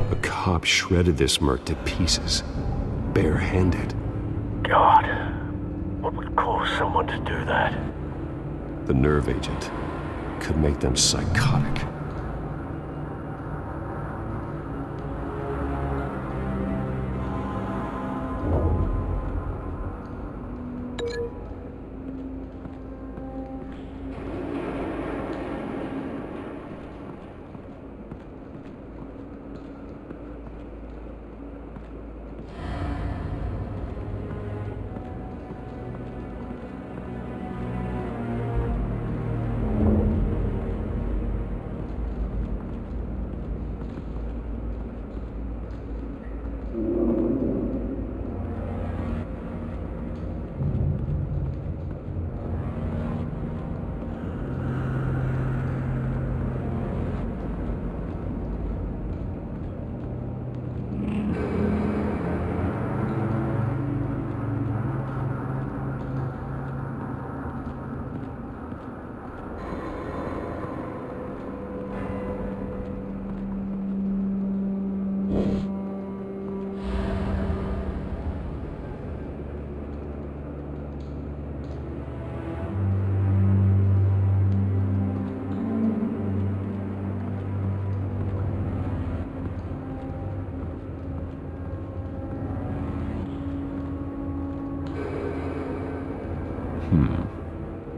A cop shredded this merc to pieces, barehanded. God, what would cause someone to do that? The nerve agent could make them psychotic.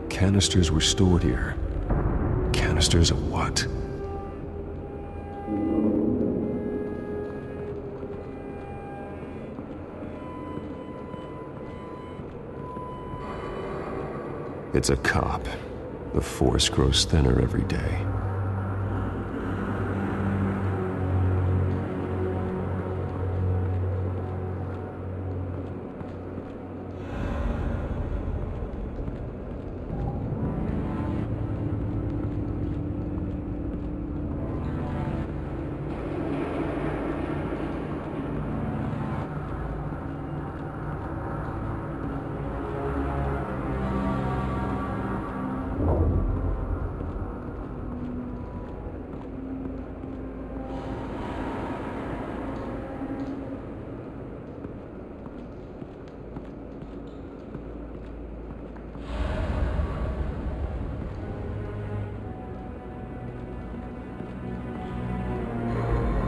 Canisters were stored here. Canisters of what? It's a cop. The force grows thinner every day.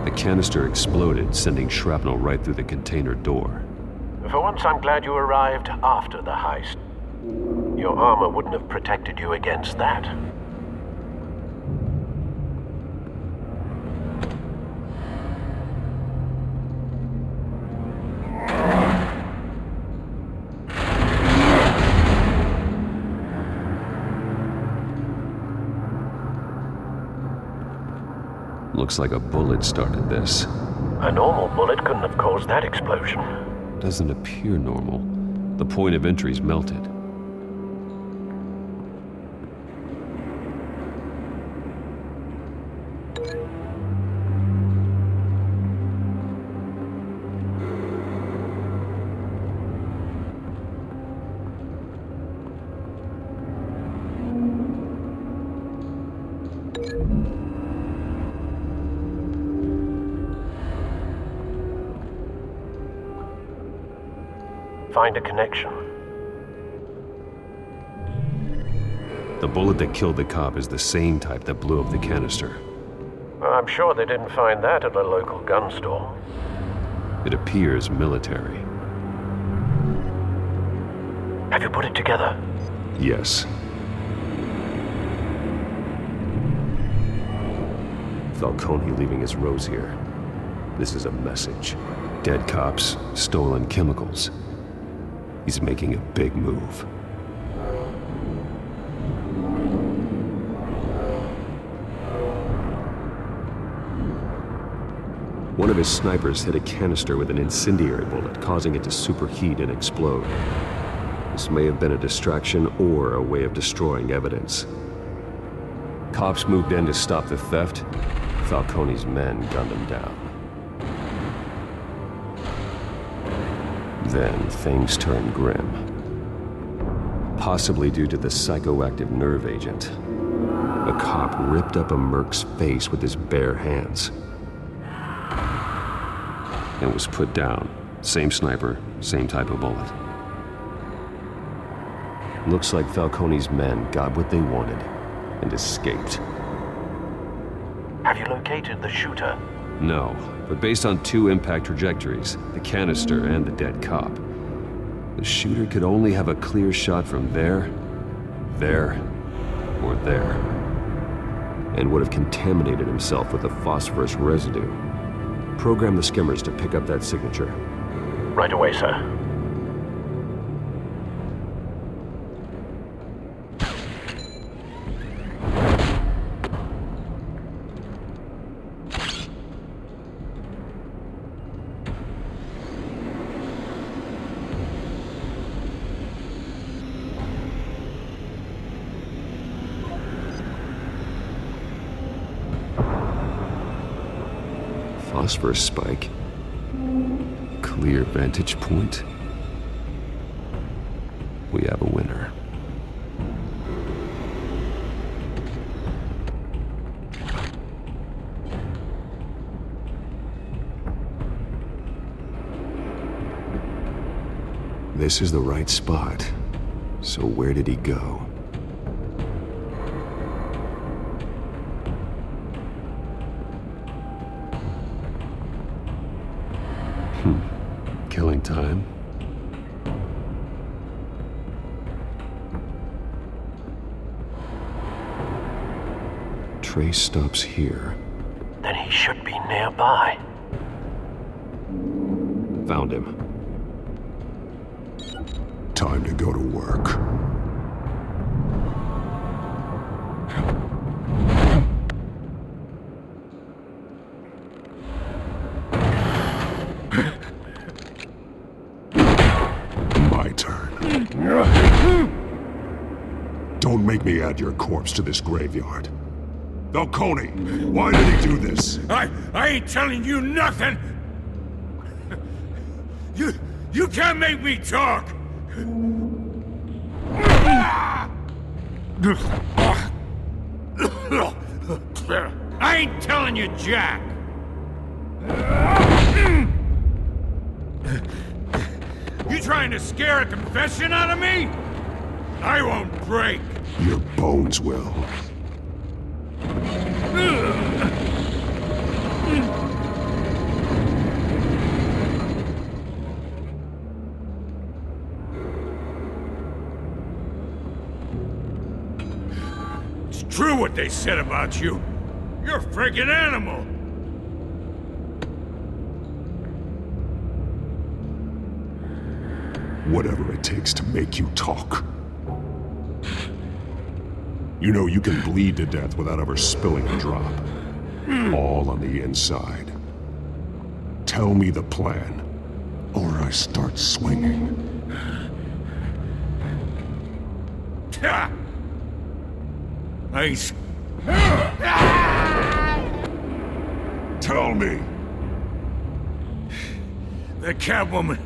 The canister exploded, sending shrapnel right through the container door. For once, I'm glad you arrived after the heist. Your armor wouldn't have protected you against that. Looks like a bullet started this. A normal bullet couldn't have caused that explosion. Doesn't appear normal. The point of entry's melted. Find a connection. The bullet that killed the cop is the same type that blew up the canister. I'm sure they didn't find that at a local gun store. It appears military. Have you put it together? Yes. Falcone leaving his rose here. This is a message. Dead cops, stolen chemicals. He's making a big move. One of his snipers hit a canister with an incendiary bullet, causing it to superheat and explode. This may have been a distraction or a way of destroying evidence. Cops moved in to stop the theft. Falcone's men gunned him down. Then things turned grim. Possibly due to the psychoactive nerve agent. A cop ripped up a merc's face with his bare hands. And was put down. Same sniper, same type of bullet. Looks like Falcone's men got what they wanted and escaped. Have you located the shooter? No, but based on two impact trajectories, the canister and the dead cop, the shooter could only have a clear shot from there, or there, and would have contaminated himself with the phosphorus residue. Program the skimmers to pick up that signature. Right away, sir. Phosphorus spike. Clear vantage point. We have a winner. This is the right spot. So where did he go? Killing time. Trace stops here. Then he should be nearby. Found him. Time to go to work. My turn. Don't make me add your corpse to this graveyard. Falcone, why did he do this? I ain't telling you nothing! You can't make me talk! I ain't telling you, Jack! You trying to scare a confession out of me? I won't break! Your bones will. It's true what they said about you. You're a friggin' animal. Whatever it takes to make you talk. You know you can bleed to death without ever spilling a drop. All on the inside. Tell me the plan, or I start swinging. Tell me! The Catwoman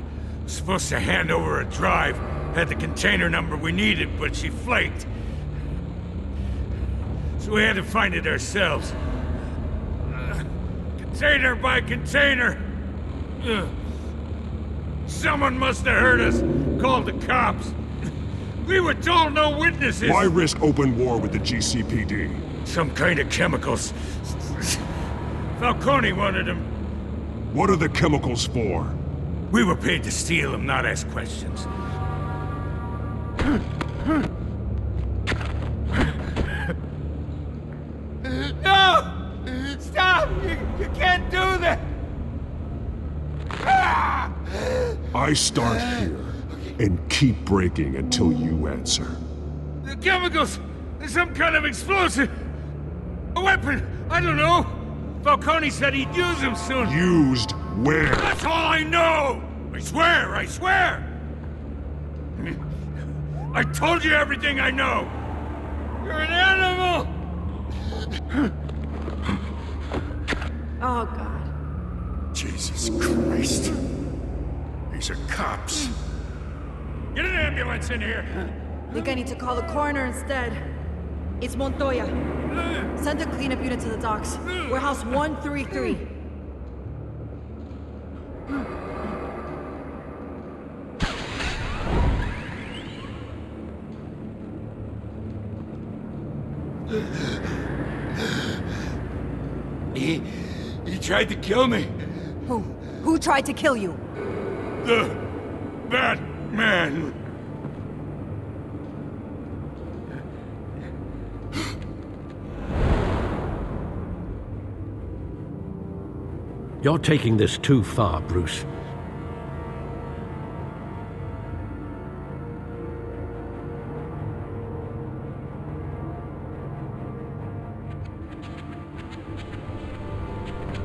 was supposed to hand over a drive, had the container number we needed, but she flaked. So we had to find it ourselves. Container by container. Someone must have heard us, called the cops. We were told no witnesses. Why risk open war with the GCPD? Some kind of chemicals. Falcone wanted them. What are the chemicals for? We were paid to steal them, not ask questions. No! Stop! You can't do that! I start here and keep breaking until you answer. The chemicals! Some kind of explosive! A weapon! I don't know! Falcone said he'd use him soon. Used where? That's all I know! I swear, I swear! I told you everything I know! You're an animal! Oh, God. Jesus Christ. These are cops. Get an ambulance in here! Think I need to call the coroner instead. It's Montoya. Send a cleanup unit to the docks. Warehouse 133. He tried to kill me. Who? Who tried to kill you? The Batman. You're taking this too far, Bruce.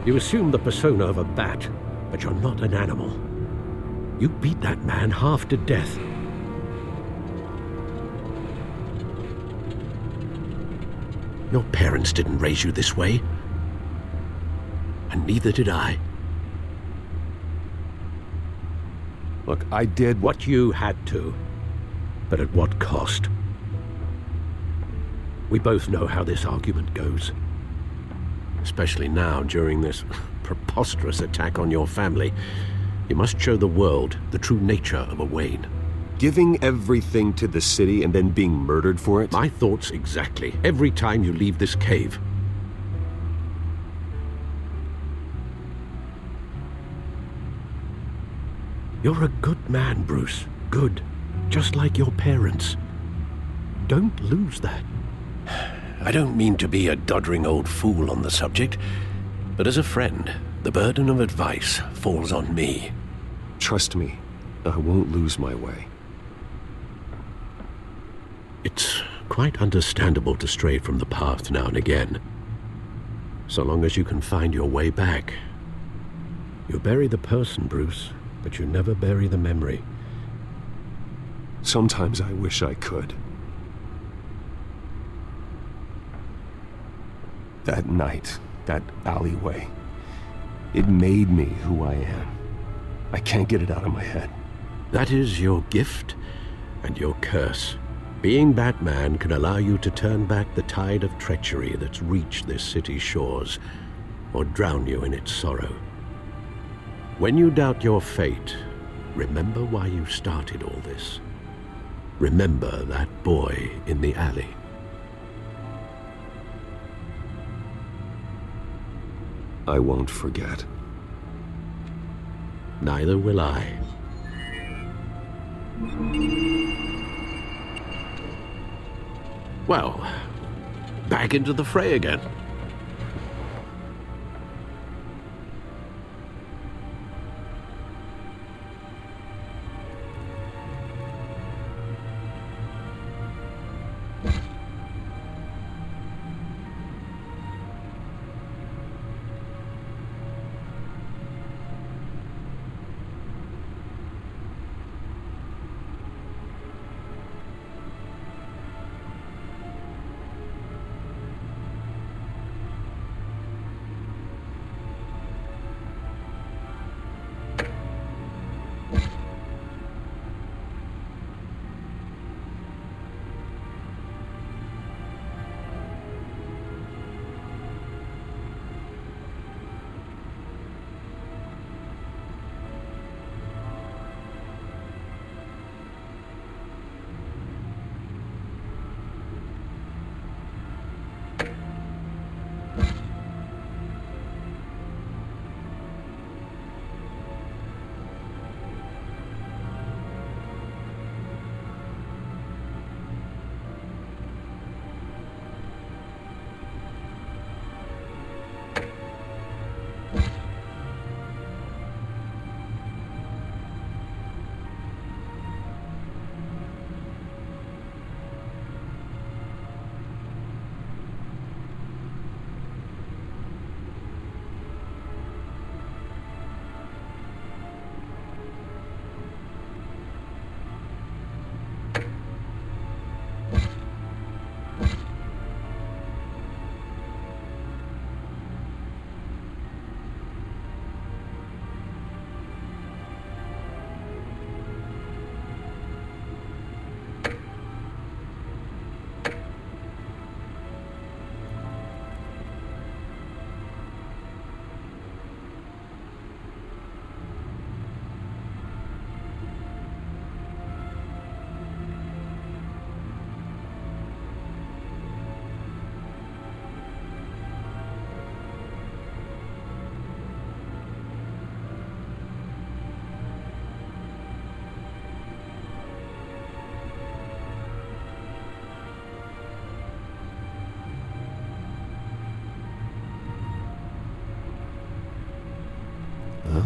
You assume the persona of a bat, but you're not an animal. You beat that man half to death. Your parents didn't raise you this way. And neither did I. Look, I did what you had to, but at what cost? We both know how this argument goes. Especially now, during this preposterous attack on your family. You must show the world the true nature of a Wayne. Giving everything to the city and then being murdered for it? My thoughts exactly. Every time you leave this cave. You're a good man, Bruce. Good. Just like your parents. Don't lose that. I don't mean to be a doddering old fool on the subject, but as a friend, the burden of advice falls on me. Trust me, I won't lose my way. It's quite understandable to stray from the path now and again. So long as you can find your way back. You bury the person, Bruce, but you never bury the memory. Sometimes I wish I could. That night, that alleyway, it made me who I am. I can't get it out of my head. That is your gift and your curse. Being Batman can allow you to turn back the tide of treachery that's reached this city's shores, or drown you in its sorrow. When you doubt your fate, remember why you started all this. Remember that boy in the alley. I won't forget. Neither will I. Well, back into the fray again.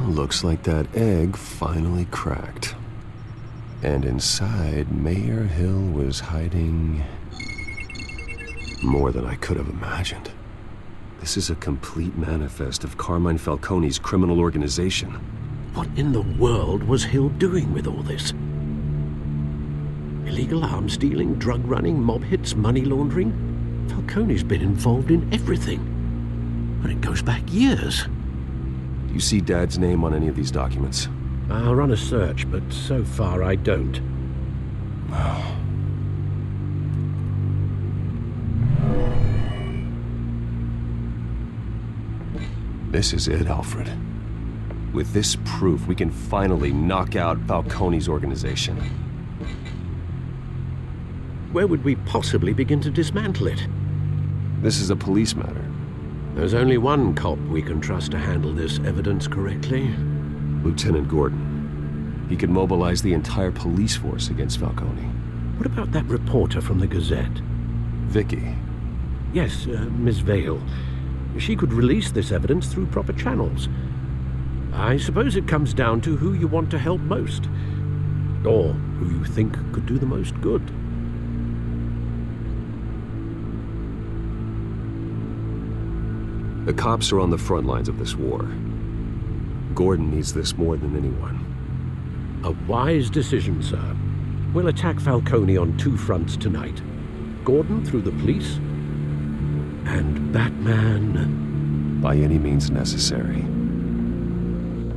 looks like that egg finally cracked. And inside, Mayor Hill was hiding more than I could have imagined. This is a complete manifest of Carmine Falcone's criminal organization. What in the world was Hill doing with all this? Illegal arms dealing, drug running, mob hits, money laundering? Falcone's been involved in everything. But it goes back years. Do you see Dad's name on any of these documents? I'll run a search, but so far I don't. This is it, Alfred. With this proof, we can finally knock out Falcone's organization. Where would we possibly begin to dismantle it? This is a police matter. There's only one cop we can trust to handle this evidence correctly. Lieutenant Gordon. He could mobilize the entire police force against Falcone. What about that reporter from the Gazette? Vicky. Yes, Miss Vale. She could release this evidence through proper channels. I suppose it comes down to who you want to help most. Or who you think could do the most good. The cops are on the front lines of this war. Gordon needs this more than anyone. A wise decision, sir. We'll attack Falcone on two fronts tonight. Gordon through the police, and Batman... by any means necessary.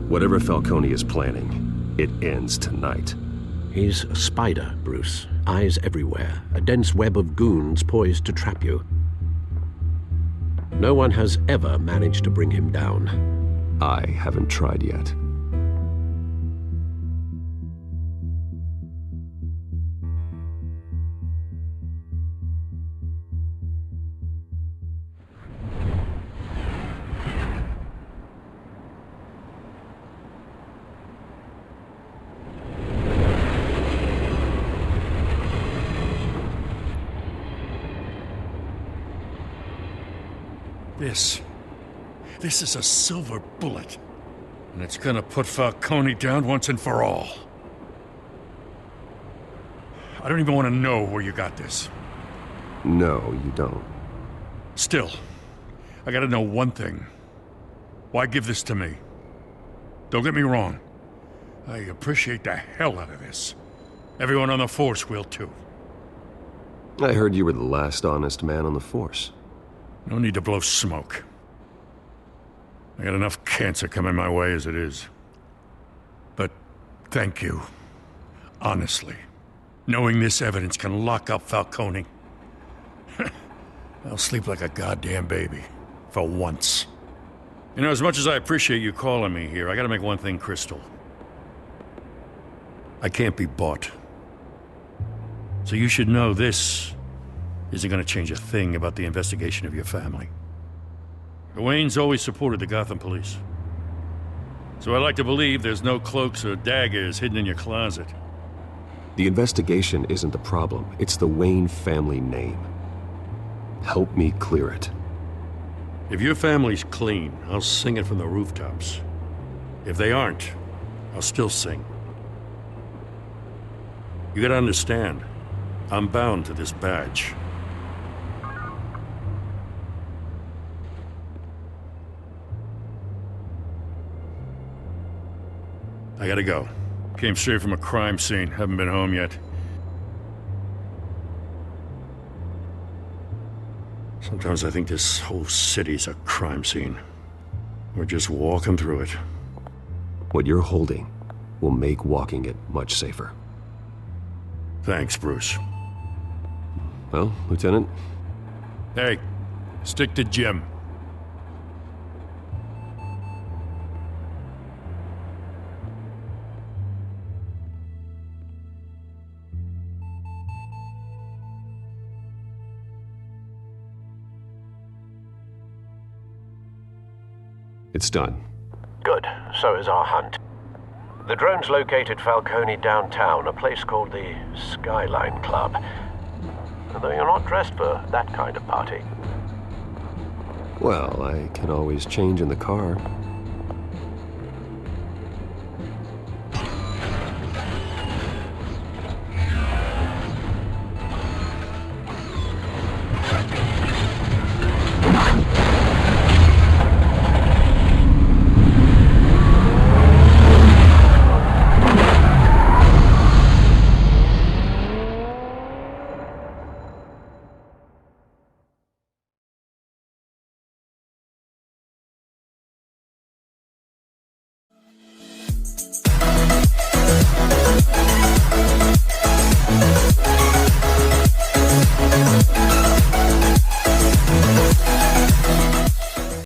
Whatever Falcone is planning, it ends tonight. He's a spider, Bruce. Eyes everywhere. A dense web of goons poised to trap you. No one has ever managed to bring him down. I haven't tried yet. This is a silver bullet. And it's gonna put Falcone down once and for all. I don't even want to know where you got this. No, you don't. Still, I gotta know one thing. Why give this to me? Don't get me wrong. I appreciate the hell out of this. Everyone on the force will too. I heard you were the last honest man on the force. No need to blow smoke. I got enough cancer coming my way as it is. But thank you. Honestly. Knowing this evidence can lock up Falcone. I'll sleep like a goddamn baby. For once. You know, as much as I appreciate you calling me here, I gotta make one thing crystal. I can't be bought. So you should know this isn't gonna change a thing about the investigation of your family. The Waynes always supported the Gotham police. So I like to believe there's no cloaks or daggers hidden in your closet. The investigation isn't the problem. It's the Wayne family name. Help me clear it. If your family's clean, I'll sing it from the rooftops. If they aren't, I'll still sing. You gotta understand, I'm bound to this badge. I gotta go. Came straight from a crime scene. Haven't been home yet. Sometimes I think this whole city's a crime scene. We're just walking through it. What you're holding will make walking it much safer. Thanks, Bruce. Well, Lieutenant? Hey, stick to Jim. It's done. Good. So is our hunt. The drones located Falcone downtown, a place called the Skyline Club. Although you're not dressed for that kind of party. Well, I can always change in the car.